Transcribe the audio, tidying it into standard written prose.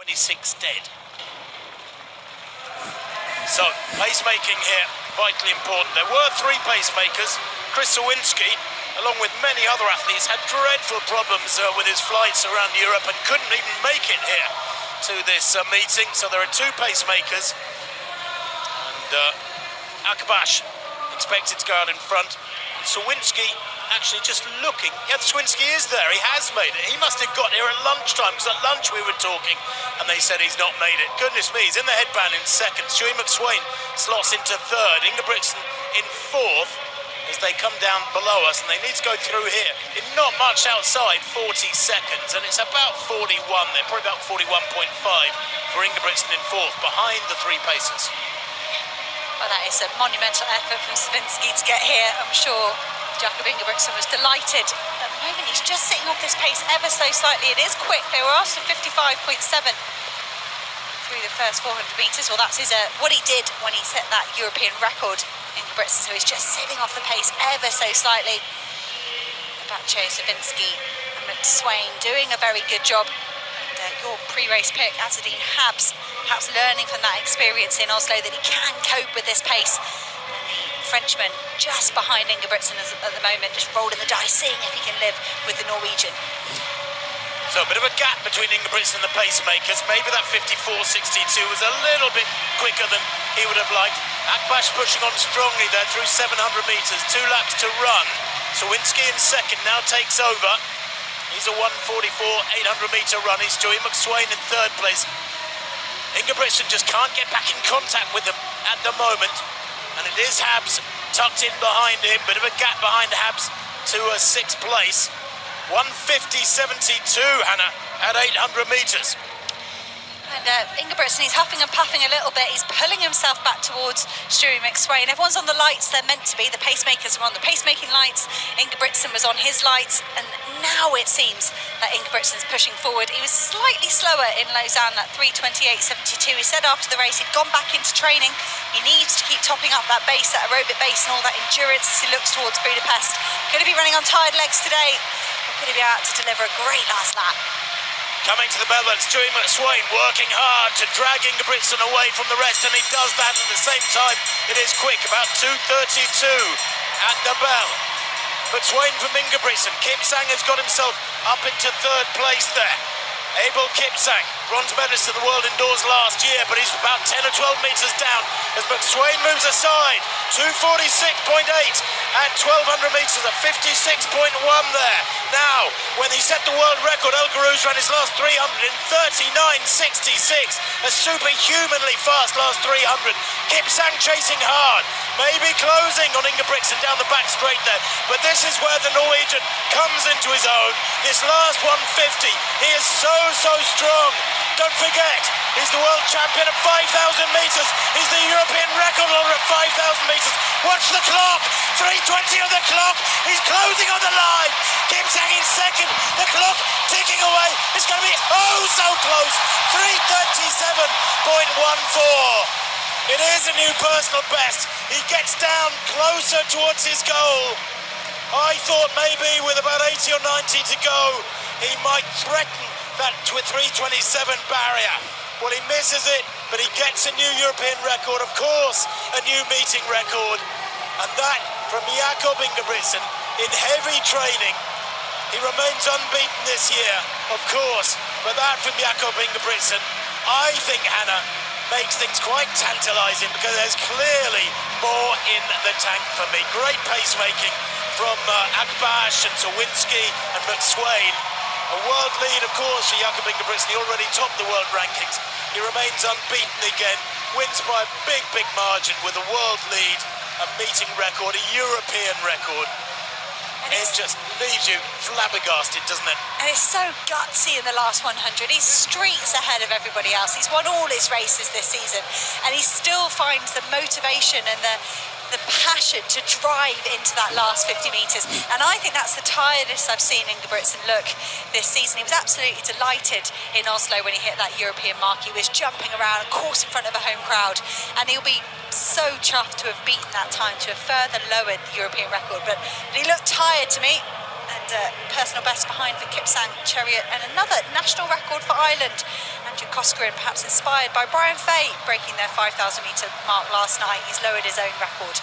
26 dead. So, pacemaking here, vitally important. There were 3 pacemakers. Chris Sawinski, along with many other athletes, had dreadful problems with his flights around Europe and couldn't even make it here to this meeting. So there are 2 pacemakers. And Akabash expected to go out in front. And Sawinski actually just looking. Yeah, Sawinski is there. He has made it. He must have got here at lunchtime, because at lunch we were talking and they said he's not made it. Goodness me, he's in the headband in 2nd. Stewie McSwain slots into 3rd. Ingebrigtsen in 4th as they come down below us, and they need to go through here in not much outside 40 seconds, and it's about 41 there, probably about 41.5 for Ingebrigtsen in 4th, behind the 3 pacers. Well, that is a monumental effort from Sawinski to get here. I'm sure Jakob Ingebrigtsen was delighted. At the moment, he's just sitting off this pace ever so slightly. It is quick. They were asked for 55.7 through the first 400 metres. Well, that's what he did when he set that European record, Ingebrigtsen. So he's just sitting off the pace ever so slightly. Bache, Sawinski and McSwain doing a very good job. And your pre-race pick, Azadine Habs, perhaps learning from that experience in Oslo that he can cope with this pace. Frenchman just behind Ingebrigtsen at the moment, just rolling the dice, seeing if he can live with the Norwegian. So a bit of a gap between Ingebrigtsen and the pacemakers. Maybe that 54.62 was a little bit quicker than he would have liked. Akbash pushing on strongly there through 700 metres, 2 laps to run. Sawinski in 2nd now takes over. He's a 1:44 800-metre run. He's Stewie McSwain in 3rd place. Ingebrigtsen just can't get back in contact with them at the moment. And it is Habs tucked in behind him. Bit of a gap behind Habs to 6th place. 1:50.72, Hannah, at 800 metres. And Ingebrigtsen, he's huffing and puffing a little bit. He's pulling himself back towards Stewie McSwain. Everyone's on the lights they're meant to be. The pacemakers are on the pacemaking lights. Ingebrigtsen was on his lights. And now it seems that Ingebrigtsen's pushing forward. He was slightly slower in Lausanne, that 3:28.72. He said after the race he'd gone back into training. He needs to keep topping up that base, that aerobic base and all that endurance as he looks towards Budapest. Going to be running on tired legs today. Or could he be out to deliver a great last lap? Coming to the bell, and Stewie McSwain working hard to drag Ingebrigtsen away from the rest, and he does that at the same time. It is quick, about 2:32 at the bell. McSwain from Ingebrigtsen. Kipsang has got himself up into 3rd place there. Abel Kipsang, bronze medalist of the world indoors last year, but he's about 10 or 12 metres down as McSwain moves aside. 2:46.8 at 1,200 metres, a 56.1 there. Now, when he set the world record, El Garouz ran his last 300 in 39.66. A superhumanly fast last 300. Kipsang chasing hard, maybe closing on Ingebrigtsen down the back straight there. But this is where the Norwegian comes into his own. This last 150, he is so strong. Don't forget, he's the world champion at 5,000 metres. He's the European record holder at 5,000 metres. Watch the clock, 3:20 on the clock. He's closing on the line. Kipsang in 2nd, the clock ticking away. It's going to be oh so close, 3:37.14. It is a new personal best. He gets down closer towards his goal. I thought maybe with about 80 or 90 to go, he might threaten that 3:27 barrier. Well, he misses it, but he gets a new European record, of course, a new meeting record. And that from Jakob Ingebrigtsen in heavy training. He remains unbeaten this year, of course, but that from Jakob Ingebrigtsen, I think, Hannah, makes things quite tantalising, because there's clearly more in the tank for me. Great pacemaking from Akbash and Sawinski and McSwain. A world lead, of course, for Jakob Ingebrigtsen. He already topped the world rankings. He remains unbeaten again, wins by a big margin with a world lead, a meeting record, a European record. It just leaves you flabbergasted, doesn't it? And it's so gutsy in the last 100. He's streets ahead of everybody else. He's won all his races this season, and he still finds the motivation and the passion to drive into that last 50 metres. And I think that's the tiredest I've seen Ingebrigtsen look this season. He was absolutely delighted in Oslo when he hit that European mark. He was jumping around, of course, in front of a home crowd, and he'll be so chuffed to have beaten that time, to have further lowered the European record. But he looked tired to me, and personal best behind for Kipsang, Chariot, and another national record for Ireland. Andrew Cosgrin, perhaps inspired by Brian Fay, breaking their 5,000 metre mark last night. He's lowered his own record